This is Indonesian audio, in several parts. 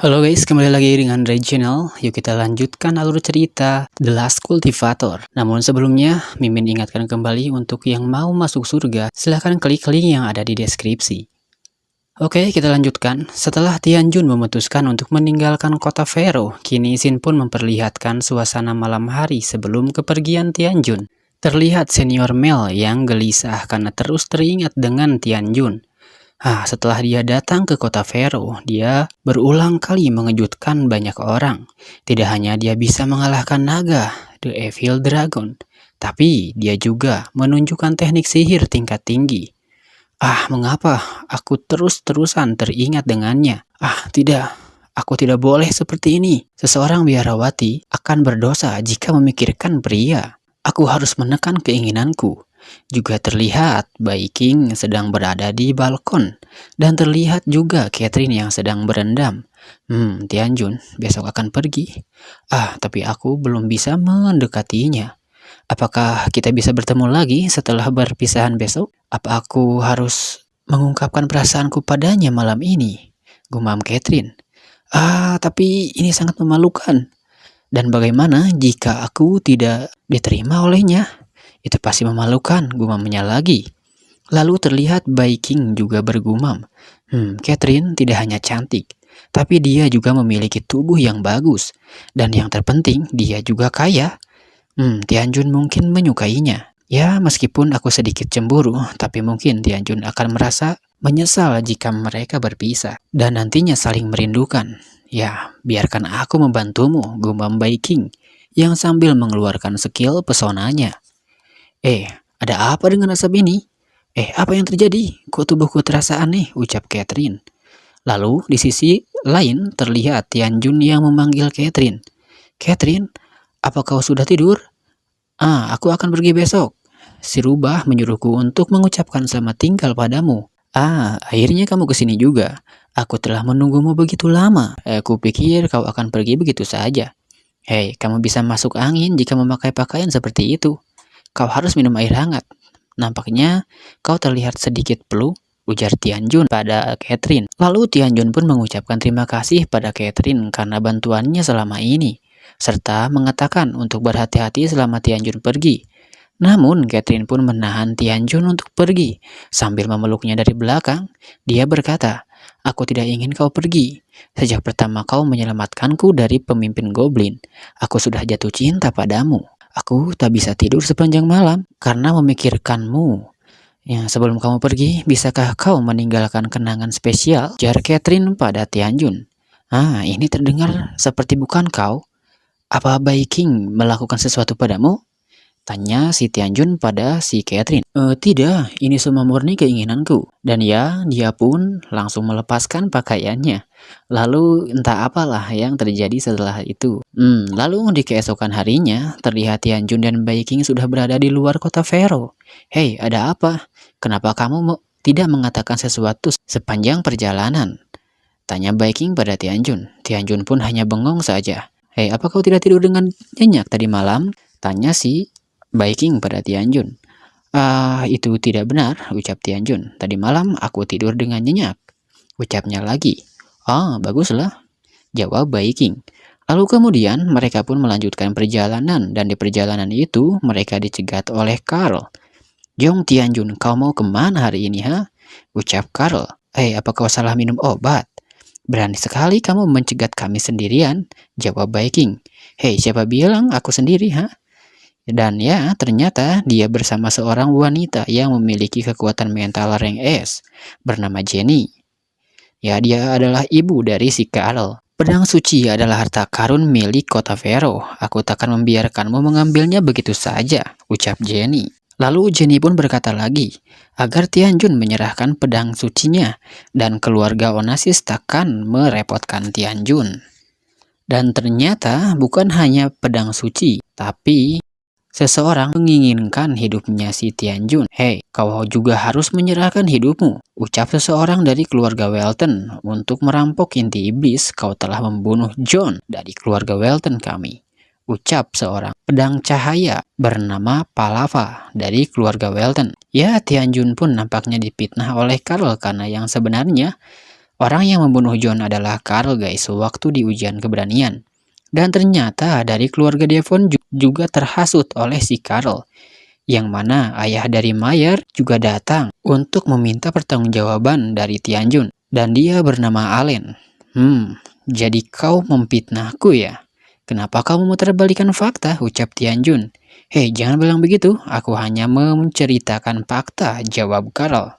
Halo guys, kembali lagi dengan Ray Channel. Yuk kita lanjutkan alur cerita The Last Cultivator. Namun sebelumnya, Mimin ingatkan kembali untuk yang mau masuk surga, silahkan klik link yang ada di deskripsi. Oke, kita lanjutkan. Setelah Tianjun memutuskan untuk meninggalkan kota Fero, kini Xin pun memperlihatkan suasana malam hari sebelum kepergian Tianjun. Terlihat senior Mel yang gelisah karena terus teringat dengan Tianjun. Setelah dia datang ke kota Fero, dia berulang kali mengejutkan banyak orang. Tidak hanya dia bisa mengalahkan naga, The Evil Dragon, tapi dia juga menunjukkan teknik sihir tingkat tinggi. Mengapa aku terus-terusan teringat dengannya? Tidak, aku tidak boleh seperti ini. Seseorang biarawati akan berdosa jika memikirkan pria. Aku harus menekan keinginanku. Juga terlihat Bai King sedang berada di balkon. Dan terlihat juga Catherine yang sedang berendam. Tianjun besok akan pergi. Tapi aku belum bisa mendekatinya. Apakah kita bisa bertemu lagi setelah berpisahan besok? Apa aku harus mengungkapkan perasaanku padanya malam ini? Gumam Catherine. Tapi ini sangat memalukan. Dan bagaimana jika aku tidak diterima olehnya? Itu pasti memalukan, gumamnya lagi. Lalu terlihat Bai King juga bergumam. Catherine tidak hanya cantik, tapi dia juga memiliki tubuh yang bagus. Dan yang terpenting, dia juga kaya. Tianjun mungkin menyukainya. Ya, meskipun aku sedikit cemburu, tapi mungkin Tianjun akan merasa menyesal jika mereka berpisah. Dan nantinya saling merindukan. Ya, biarkan aku membantumu, gumam Bai King, yang sambil mengeluarkan skill pesonanya. Ada apa dengan asap ini? Apa yang terjadi? Kok tubuhku terasa aneh? Ucap Catherine. Lalu di sisi lain terlihat Tianjun yang memanggil Catherine. Catherine, apa kau sudah tidur? Aku akan pergi besok. Si rubah menyuruhku untuk mengucapkan selamat tinggal padamu. Akhirnya kamu kesini juga. Aku telah menunggumu begitu lama. Aku pikir kau akan pergi begitu saja. Kamu bisa masuk angin jika memakai pakaian seperti itu. Kau harus minum air hangat. Nampaknya kau terlihat sedikit flu, ujar Tianjun pada Catherine. Lalu Tianjun pun mengucapkan terima kasih pada Catherine karena bantuannya selama ini, serta mengatakan untuk berhati-hati selama Tianjun pergi. Namun Catherine pun menahan Tianjun untuk pergi. Sambil memeluknya dari belakang, dia berkata, "Aku tidak ingin kau pergi. Sejak pertama kau menyelamatkanku dari pemimpin goblin, aku sudah jatuh cinta padamu. Aku tak bisa tidur sepanjang malam karena memikirkanmu. Ya, sebelum kamu pergi, bisakah kau meninggalkan kenangan spesial?" Jar Catherine pada Tianjun. Ini terdengar seperti bukan kau. Apa Bai King melakukan sesuatu padamu? Tanya si Tianjun pada si Catherine. Tidak, ini semua murni keinginanku. Dan ya, dia pun langsung melepaskan pakaiannya. Lalu entah apalah yang terjadi setelah itu. Lalu di keesokan harinya, terlihat Tianjun dan Bai King sudah berada di luar kota Fero. Ada apa? Kenapa kamu tidak mengatakan sesuatu sepanjang perjalanan? Tanya Bai King pada Tianjun. Tianjun pun hanya bengong saja. Apa kau tidak tidur dengan nyenyak tadi malam? Tanya si Bai King pada Tianjun. Itu tidak benar, ucap Tianjun. Tadi malam aku tidur dengan nyenyak. Ucapnya lagi. Baguslah, jawab Bai King. Lalu kemudian mereka pun melanjutkan perjalanan, dan di perjalanan itu mereka dicegat oleh Carl. "Jong Tianjun, kau mau kemana hari ini, ucap Carl. Apa kau salah minum obat? Berani sekali kamu mencegat kami sendirian, jawab Bai King. Siapa bilang aku sendiri, Dan ya, ternyata dia bersama seorang wanita yang memiliki kekuatan mental rank S, bernama Jenny. Ya, dia adalah ibu dari si Carl. Pedang suci adalah harta karun milik kota Fero. Aku takkan membiarkanmu mengambilnya begitu saja, ucap Jenny. Lalu Jenny pun berkata lagi, agar Tianjun menyerahkan pedang sucinya, dan keluarga Onassis takkan merepotkan Tianjun. Dan ternyata bukan hanya pedang suci, tapi seseorang menginginkan hidupnya si Tianjun. Kau juga harus menyerahkan hidupmu, ucap seseorang dari keluarga Welton. Untuk merampok inti iblis, kau telah membunuh John dari keluarga Welton kami, ucap seorang pedang cahaya bernama Palava dari keluarga Welton. Ya, Tianjun pun nampaknya dipitnah oleh Carl karena yang sebenarnya Orang yang membunuh John adalah Carl guys, waktu di ujian keberanian. Dan ternyata dari keluarga Devon juga terhasut oleh si Carl, yang mana ayah dari Mayer juga datang untuk meminta pertanggungjawaban dari Tianjun. Dan dia bernama Allen. Jadi kau memfitnahku ya? Kenapa kau memutarbalikkan fakta? Ucap Tianjun. Hei, jangan bilang begitu. Aku hanya menceritakan fakta, jawab Carl.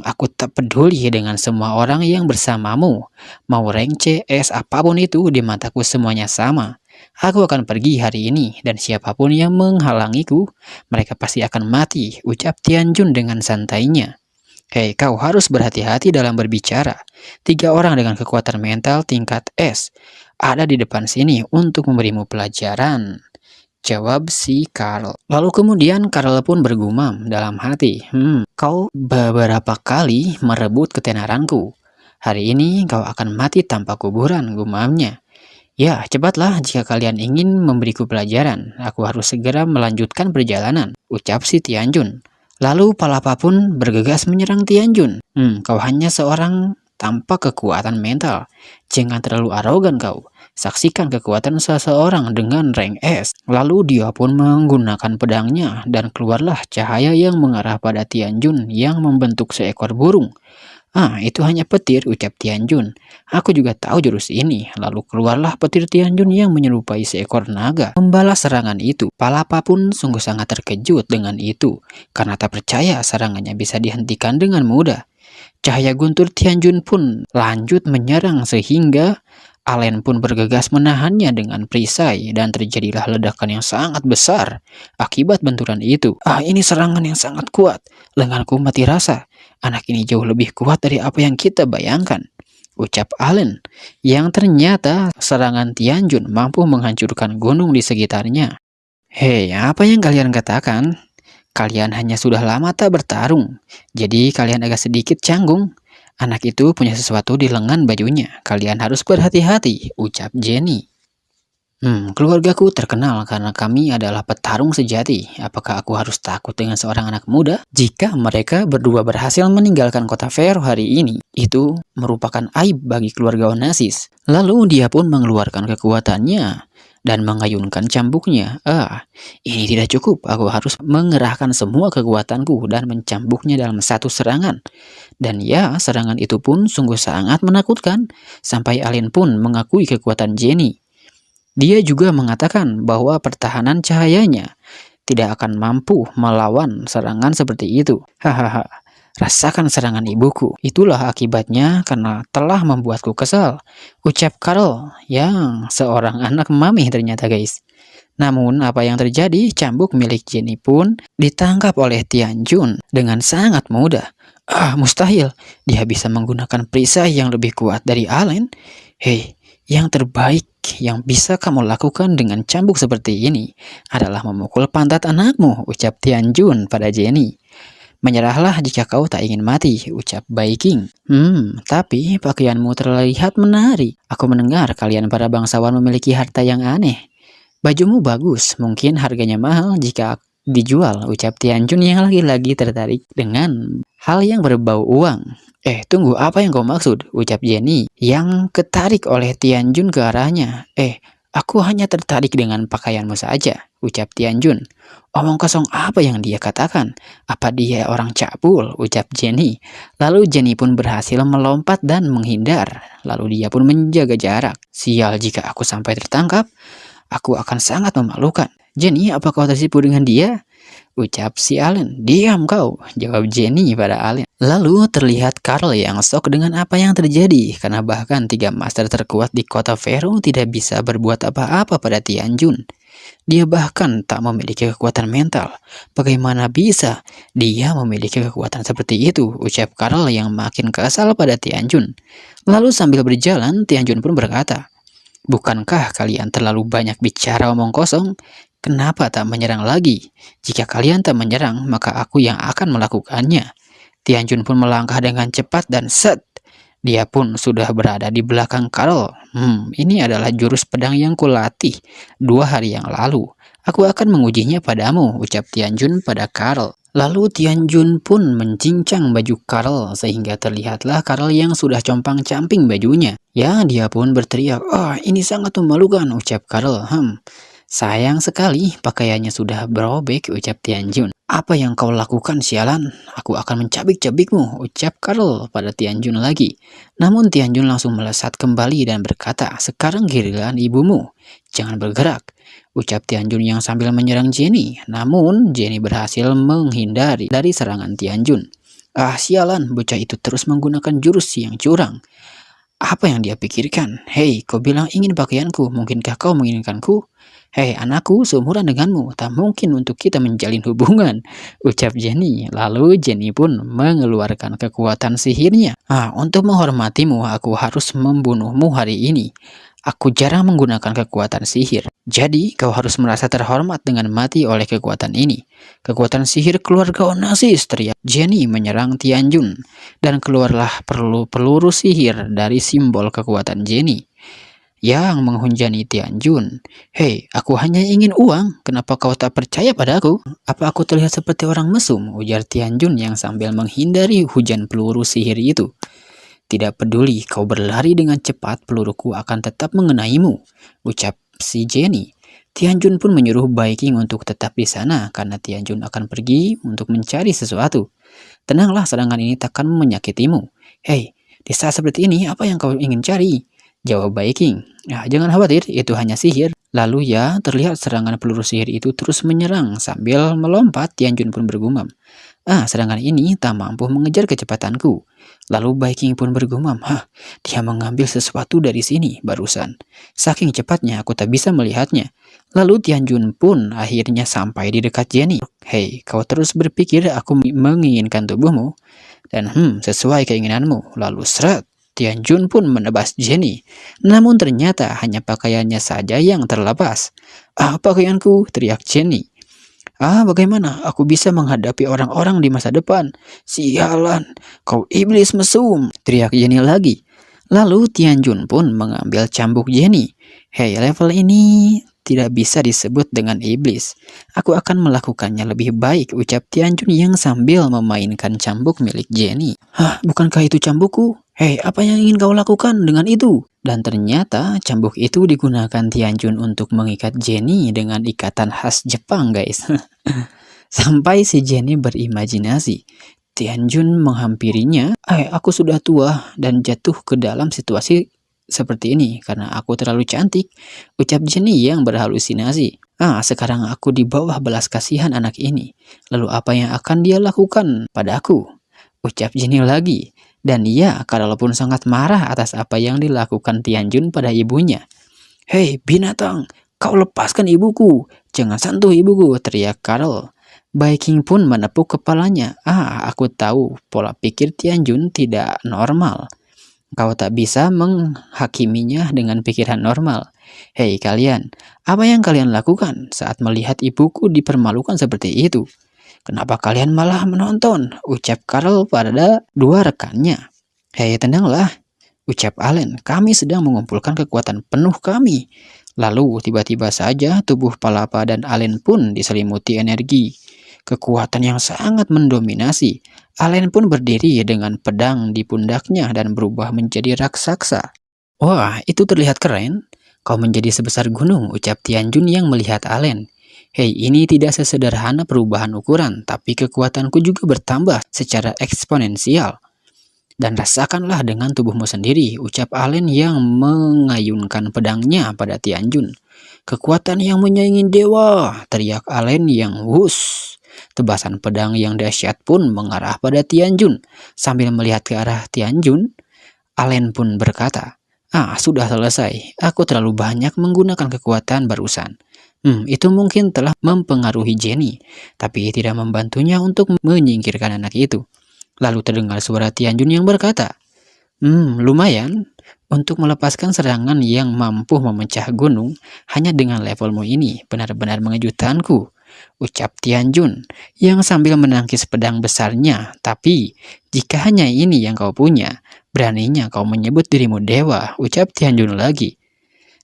Aku tak peduli dengan semua orang yang bersamamu. Mau rank C, S, apapun itu, di mataku semuanya sama. Aku akan pergi hari ini, dan siapapun yang menghalangiku, mereka pasti akan mati, ucap Tianjun dengan santainya. Hei, kau harus berhati-hati dalam berbicara. 3 orang dengan kekuatan mental tingkat S ada di depan sini untuk memberimu pelajaran, jawab si Carl. Lalu kemudian Carl pun bergumam dalam hati, kau beberapa kali merebut ketenaranku. Hari ini kau akan mati tanpa kuburan, gumamnya. Ya, cepatlah jika kalian ingin memberiku pelajaran. Aku harus segera melanjutkan perjalanan, ucap si Tianjun. Lalu Palapa pun bergegas menyerang Tianjun. Kau hanya seorang tanpa kekuatan mental. Jangan terlalu arogan kau. Saksikan kekuatan seseorang dengan rank S. Lalu dia pun menggunakan pedangnya dan keluarlah cahaya yang mengarah pada Tianjun yang membentuk seekor burung. Itu hanya petir, ucap Tianjun. Aku juga tahu jurus ini. Lalu keluarlah petir Tianjun yang menyerupai seekor naga membalas serangan itu. Palapa pun sungguh sangat terkejut dengan itu, karena tak percaya serangannya bisa dihentikan dengan mudah. Cahaya guntur Tianjun pun lanjut menyerang sehingga Allen pun bergegas menahannya dengan perisai dan terjadilah ledakan yang sangat besar akibat benturan itu. Ini serangan yang sangat kuat. Lenganku mati rasa. Anak ini jauh lebih kuat dari apa yang kita bayangkan, ucap Allen, yang ternyata serangan Tianjun mampu menghancurkan gunung di sekitarnya. Hei, apa yang kalian katakan? Kalian hanya sudah lama tak bertarung, jadi kalian agak sedikit canggung. Anak itu punya sesuatu di lengan bajunya. Kalian harus berhati-hati, ucap Jenny. Keluargaku terkenal karena kami adalah petarung sejati. Apakah aku harus takut dengan seorang anak muda? Jika mereka berdua berhasil meninggalkan kota Fair hari ini, itu merupakan aib bagi keluarga Onassis. Lalu dia pun mengeluarkan kekuatannya dan mengayunkan cambuknya. Ini tidak cukup. Aku harus mengerahkan semua kekuatanku dan mencambuknya dalam satu serangan. Dan ya, serangan itu pun sungguh sangat menakutkan. Sampai Allen pun mengakui kekuatan Jenny. Dia juga mengatakan bahwa pertahanan cahayanya tidak akan mampu melawan serangan seperti itu. Hahaha, rasakan serangan ibuku. Itulah akibatnya karena telah membuatku kesal, ucap Carl yang seorang anak mami ternyata guys. Namun apa yang terjadi, cambuk milik Jenny pun ditangkap oleh Tianjun dengan sangat mudah. Mustahil, dia bisa menggunakan perisai yang lebih kuat dari Allen. Hei, yang terbaik yang bisa kamu lakukan dengan cambuk seperti ini adalah memukul pantat anakmu, ucap Tianjun pada Jenny. Menyerahlah jika kau tak ingin mati, ucap Bai King. Tapi pakaianmu terlihat menarik. Aku mendengar kalian para bangsawan memiliki harta yang aneh. Bajumu bagus, mungkin harganya mahal jika dijual, ucap Tianjun yang lagi-lagi tertarik dengan hal yang berbau uang. Tunggu, apa yang kau maksud? Ucap Jenny yang ketarik oleh Tianjun ke arahnya. Aku hanya tertarik dengan pakaianmu saja, ucap Tianjun. Omong kosong apa yang dia katakan? Apa dia orang cabul? Ucap Jenny. Lalu Jenny pun berhasil melompat dan menghindar. Lalu dia pun menjaga jarak. Sial, jika aku sampai tertangkap, aku akan sangat memalukan. Jenny, apa kau tersipu dengan dia? Ucap si Allen. Diam kau, jawab Jenny pada Allen. Lalu terlihat Carl yang shock dengan apa yang terjadi, karena bahkan 3 master terkuat di kota Vero tidak bisa berbuat apa-apa pada Tianjun. Dia bahkan tak memiliki kekuatan mental. Bagaimana bisa dia memiliki kekuatan seperti itu? Ucap Carl yang makin kesal pada Tianjun. Lalu sambil berjalan, Tianjun pun berkata, bukankah kalian terlalu banyak bicara omong kosong? Kenapa tak menyerang lagi? Jika kalian tak menyerang, maka aku yang akan melakukannya. Tianjun pun melangkah dengan cepat dan set. Dia pun sudah berada di belakang Carl. Ini adalah jurus pedang yang kulatih 2 hari yang lalu. Aku akan mengujinya padamu, ucap Tianjun pada Carl. Lalu Tianjun pun mencincang baju Karl sehingga terlihatlah Karl yang sudah compang-camping bajunya. Ya, dia pun berteriak, "Ah, ini sangat memalukan," ucap Karl. Sayang sekali pakaiannya sudah berobek," ucap Tianjun. "Apa yang kau lakukan, sialan? Aku akan mencabik-cabikmu," ucap Karl pada Tianjun lagi. Namun Tianjun langsung melesat kembali dan berkata, "Sekarang giliran ibumu. Jangan bergerak," ucap Tianjun yang sambil menyerang Jenny. Namun Jenny berhasil menghindari dari serangan Tianjun. "Ah, sialan, bocah itu terus menggunakan jurus yang curang. Apa yang dia pikirkan? Hei, kau bilang ingin pakaianku, mungkinkah kau menginginkanku? Hei, anakku seumuran denganmu, tak mungkin untuk kita menjalin hubungan," ucap Jenny. Lalu Jenny pun mengeluarkan kekuatan sihirnya. "Untuk menghormatimu, aku harus membunuhmu hari ini. Aku jarang menggunakan kekuatan sihir. Jadi, kau harus merasa terhormat dengan mati oleh kekuatan ini. Kekuatan sihir keluarga Onassis," teriak Jenny menyerang Tianjun. Dan keluarlah peluru sihir dari simbol kekuatan Jenny yang menghujani Tianjun. "Hei, aku hanya ingin uang. Kenapa kau tak percaya padaku? Apa aku terlihat seperti orang mesum?" ujar Tianjun yang sambil menghindari hujan peluru sihir itu. "Tidak peduli kau berlari dengan cepat, peluruku akan tetap mengenaimu," ucap si Jenny. Tianjun pun menyuruh Baiking untuk tetap di sana karena Tianjun akan pergi untuk mencari sesuatu. "Tenanglah, serangan ini takkan menyakitimu. Hei, di saat seperti ini apa yang kau ingin cari?" jawab Baiking. "Jangan khawatir, itu hanya sihir." Lalu ya, terlihat serangan peluru sihir itu terus menyerang. Sambil melompat, Tianjun pun bergumam, "Serangan ini tak mampu mengejar kecepatanku." Lalu Baiking pun bergumam, dia mengambil sesuatu dari sini barusan. Saking cepatnya aku tak bisa melihatnya." Lalu Tianjun pun akhirnya sampai di dekat Jenny. "Hei, kau terus berpikir aku menginginkan tubuhmu? Dan sesuai keinginanmu." Lalu seret, Tianjun pun menebas Jenny. Namun ternyata hanya pakaiannya saja yang terlepas. Pakaianku!" teriak Jenny. Bagaimana aku bisa menghadapi orang-orang di masa depan? Sialan, kau iblis mesum!" teriak Jenny lagi. Lalu Tianjun pun mengambil cambuk Jenny. "Hei, level ini tidak bisa disebut dengan iblis. Aku akan melakukannya lebih baik," ucap Tianjun yang sambil memainkan cambuk milik Jenny. Bukankah itu cambukku? Hei, apa yang ingin kau lakukan dengan itu?" Dan ternyata cambuk itu digunakan Tianjun untuk mengikat Jenny dengan ikatan khas Jepang, guys. Sampai si Jenny berimajinasi. Tianjun menghampirinya. Aku sudah tua dan jatuh ke dalam situasi seperti ini karena aku terlalu cantik," ucap Jenny yang berhalusinasi. Sekarang aku di bawah belas kasihan anak ini. Lalu apa yang akan dia lakukan padaku?" ucap Jenny lagi. Dan ia kalaupun sangat marah atas apa yang dilakukan Tianjun pada ibunya. "Hei, binatang, kau lepaskan ibuku. Jangan sentuh ibuku," teriak Carol. Baiking pun menepuk kepalanya. Aku tahu pola pikir Tianjun tidak normal. Kau tak bisa menghakiminya dengan pikiran normal. Hei kalian, apa yang kalian lakukan saat melihat ibuku dipermalukan seperti itu? Kenapa kalian malah menonton? Ucap Carl pada dua rekannya. Hei tenanglah, ucap Allen. Kami sedang mengumpulkan kekuatan penuh kami. Lalu tiba-tiba saja tubuh Palapa dan Allen pun diselimuti energi. Kekuatan yang sangat mendominasi. Allen pun berdiri dengan pedang di pundaknya dan berubah menjadi raksasa. Wah, itu terlihat keren. Kau menjadi sebesar gunung, ucap Tianjun yang melihat Allen. Hei, ini tidak sesederhana perubahan ukuran, tapi kekuatanku juga bertambah secara eksponensial. Dan rasakanlah dengan tubuhmu sendiri, ucap Allen yang mengayunkan pedangnya pada Tianjun. Kekuatan yang menyaingi dewa, teriak Allen yang wuss. Tebasan pedang yang dahsyat pun mengarah pada Tianjun. Sambil melihat ke arah Tianjun, Allen pun berkata, sudah selesai. Aku terlalu banyak menggunakan kekuatan barusan. Itu mungkin telah mempengaruhi Jenny, tapi tidak membantunya untuk menyingkirkan anak itu. Lalu terdengar suara Tianjun yang berkata, lumayan. Untuk melepaskan serangan yang mampu memecah gunung hanya dengan levelmu ini benar-benar mengejutkanku, ucap Tianjun yang sambil menangkis pedang besarnya. Tapi jika hanya ini yang kau punya, beraninya kau menyebut dirimu dewa, ucap Tianjun lagi.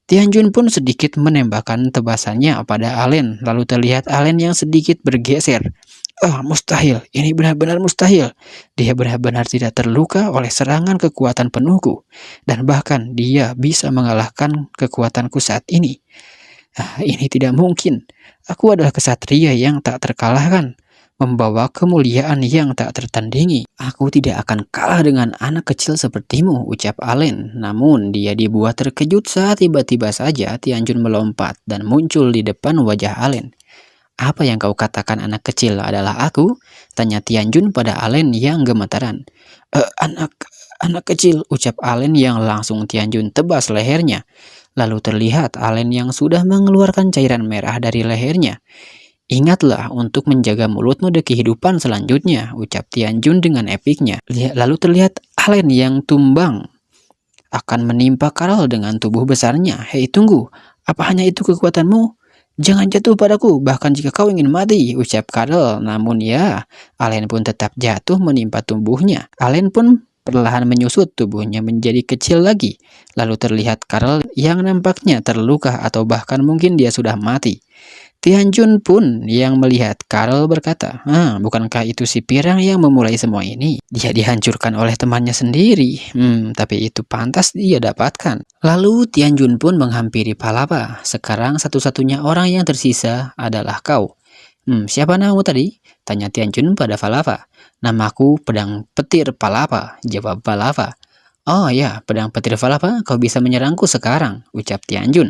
Tianjun pun sedikit menembakkan tebasannya pada Allen, lalu terlihat Allen yang sedikit bergeser. Ah, mustahil, ini benar-benar mustahil. Dia benar-benar tidak terluka oleh serangan kekuatan penuhku, dan bahkan dia bisa mengalahkan kekuatanku saat ini. Ah, ini tidak mungkin. Aku adalah kesatria yang tak terkalahkan, membawa kemuliaan yang tak tertandingi. Aku tidak akan kalah dengan anak kecil sepertimu, ucap Allen. Namun dia dibuat terkejut saat tiba-tiba saja Tianjun melompat dan muncul di depan wajah Allen. Apa yang kau katakan anak kecil adalah aku? Tanya Tianjun pada Allen yang gemetaran. Anak kecil, ucap Allen yang langsung Tianjun tebas lehernya. Lalu terlihat Allen yang sudah mengeluarkan cairan merah dari lehernya. Ingatlah untuk menjaga mulutmu di kehidupan selanjutnya, ucap Tianjun dengan epiknya. Lalu terlihat Allen yang tumbang akan menimpa Carol dengan tubuh besarnya. Hei, tunggu, apa hanya itu kekuatanmu? Jangan jatuh padaku, bahkan jika kau ingin mati, ucap Carol. Namun ya, Allen pun tetap jatuh menimpa tubuhnya. Allen pun perlahan menyusut, tubuhnya menjadi kecil lagi. Lalu terlihat Carol yang nampaknya terluka atau bahkan mungkin dia sudah mati. Tianjun pun yang melihat Carol berkata, bukankah itu si pirang yang memulai semua ini? Dia dihancurkan oleh temannya sendiri. Tapi itu pantas dia dapatkan. Lalu Tianjun pun menghampiri Palapa. Sekarang satu-satunya orang yang tersisa adalah kau. Siapa namamu tadi? Tanya Tianjun pada Palapa. Namaku Pedang Petir Palapa, jawab Palapa. Oh ya, Pedang Petir Palapa, kau bisa menyerangku sekarang, ucap Tianjun.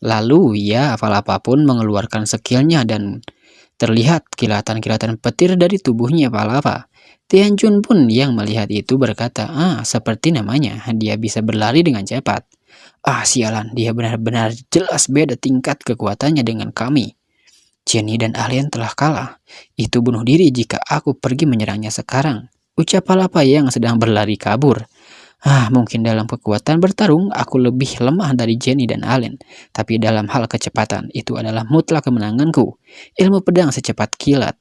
Lalu ya, Palapa pun mengeluarkan skillnya dan terlihat kilatan-kilatan petir dari tubuhnya Palapa. Tianjun pun yang melihat itu berkata, seperti namanya, dia bisa berlari dengan cepat. Ah, sialan, dia benar-benar jelas beda tingkat kekuatannya dengan kami. Jenny dan Alien telah kalah. Itu bunuh diri jika aku pergi menyerangnya sekarang, ucap Palapa yang sedang berlari kabur. Mungkin dalam kekuatan bertarung aku lebih lemah dari Jenny dan Allen, tapi dalam hal kecepatan itu adalah mutlak kemenanganku. Ilmu pedang secepat kilat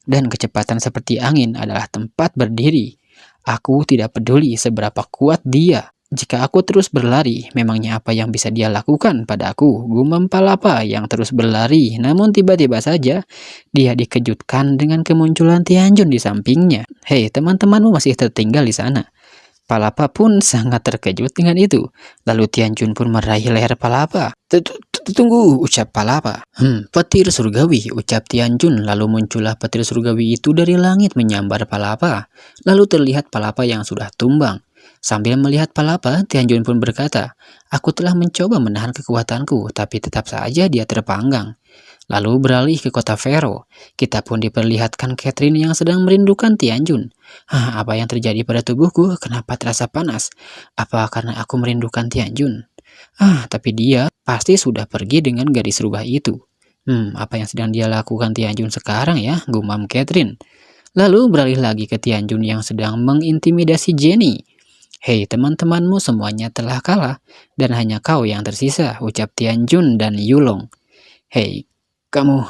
dan kecepatan seperti angin adalah tempat berdiri. Aku tidak peduli seberapa kuat dia. Jika aku terus berlari, memangnya apa yang bisa dia lakukan padaku? Gumam Palapa yang terus berlari, namun tiba-tiba saja dia dikejutkan dengan kemunculan Tianjun di sampingnya. Hei, teman-temanmu masih tertinggal di sana. Palapa pun sangat terkejut dengan itu. Lalu Tianjun pun meraih leher Palapa. Tunggu, ucap Palapa. Petir surgawi, ucap Tianjun. Lalu muncullah petir surgawi itu dari langit menyambar Palapa. Lalu terlihat Palapa yang sudah tumbang. Sambil melihat Palapa, Tianjun pun berkata, aku telah mencoba menahan kekuatanku, tapi tetap saja dia terpanggang. Lalu beralih ke kota Fero. Kita pun diperlihatkan Catherine yang sedang merindukan Tianjun. Apa yang terjadi pada tubuhku? Kenapa terasa panas? Apa karena aku merindukan Tianjun? Tapi dia pasti sudah pergi dengan gadis rubah itu. Apa yang sedang dia lakukan Tianjun sekarang ya? Gumam Catherine. Lalu beralih lagi ke Tianjun yang sedang mengintimidasi Jenny. Hei, teman-temanmu semuanya telah kalah, dan hanya kau yang tersisa, ucap Tianjun dan Yulong. Hei, kamu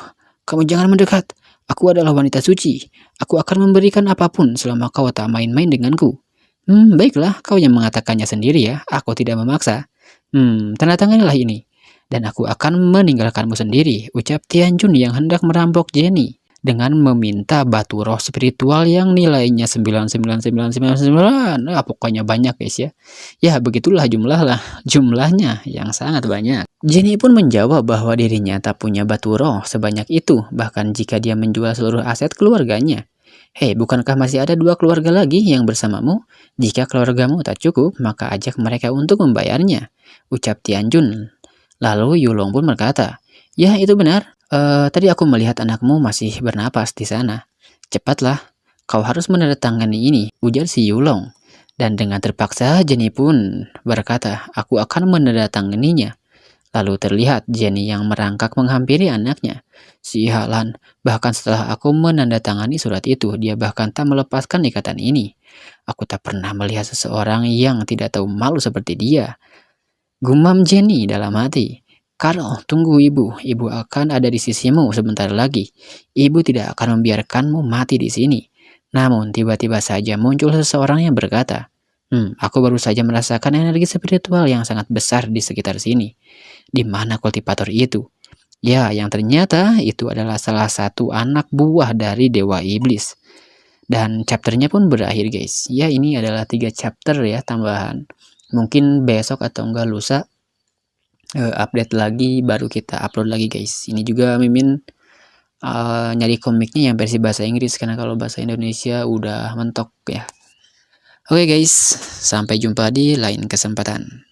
jangan mendekat. Aku adalah wanita suci. Aku akan memberikan apapun selama kau tak main-main denganku. Baiklah, kau yang mengatakannya sendiri ya. Aku tidak memaksa. Tanda tanganilah ini. Dan aku akan meninggalkanmu sendiri, ucap Tianjun yang hendak merampok Jenny dengan meminta batu roh spiritual yang nilainya 99999. Pokoknya banyak guys ya. Ya begitulah jumlahnya yang sangat banyak. Jenny pun menjawab bahwa dirinya tak punya batu roh sebanyak itu, bahkan jika dia menjual seluruh aset keluarganya. Hei, bukankah masih ada 2 keluarga lagi yang bersamamu? Jika keluargamu tak cukup, maka ajak mereka untuk membayarnya, ucap Tianjun. Lalu Yulong pun berkata, ya itu benar. Tadi aku melihat anakmu masih bernapas di sana. Cepatlah, kau harus menandatangani ini, ujar si Yulong. Dan dengan terpaksa Jenny pun berkata, aku akan menandatanganinya. Lalu terlihat Jenny yang merangkak menghampiri anaknya. Sialan, bahkan setelah aku menandatangani surat itu, dia bahkan tak melepaskan ikatan ini. Aku tak pernah melihat seseorang yang tidak tahu malu seperti dia. Gumam Jenny dalam hati. Carol, tunggu ibu. Ibu akan ada di sisimu sebentar lagi. Ibu tidak akan membiarkanmu mati di sini. Namun tiba-tiba saja muncul seseorang yang berkata, Aku baru saja merasakan energi spiritual yang sangat besar di sekitar sini. Di mana kultivator itu? Ya, yang ternyata itu adalah salah satu anak buah dari Dewa Iblis. Dan chapternya pun berakhir guys. Ya, ini adalah 3 chapter ya tambahan. Mungkin besok atau enggak lusa update lagi, baru kita upload lagi guys. Ini juga Mimin nyari komiknya yang versi bahasa Inggris, karena kalau bahasa Indonesia udah mentok ya. Oke guys, sampai jumpa di lain kesempatan.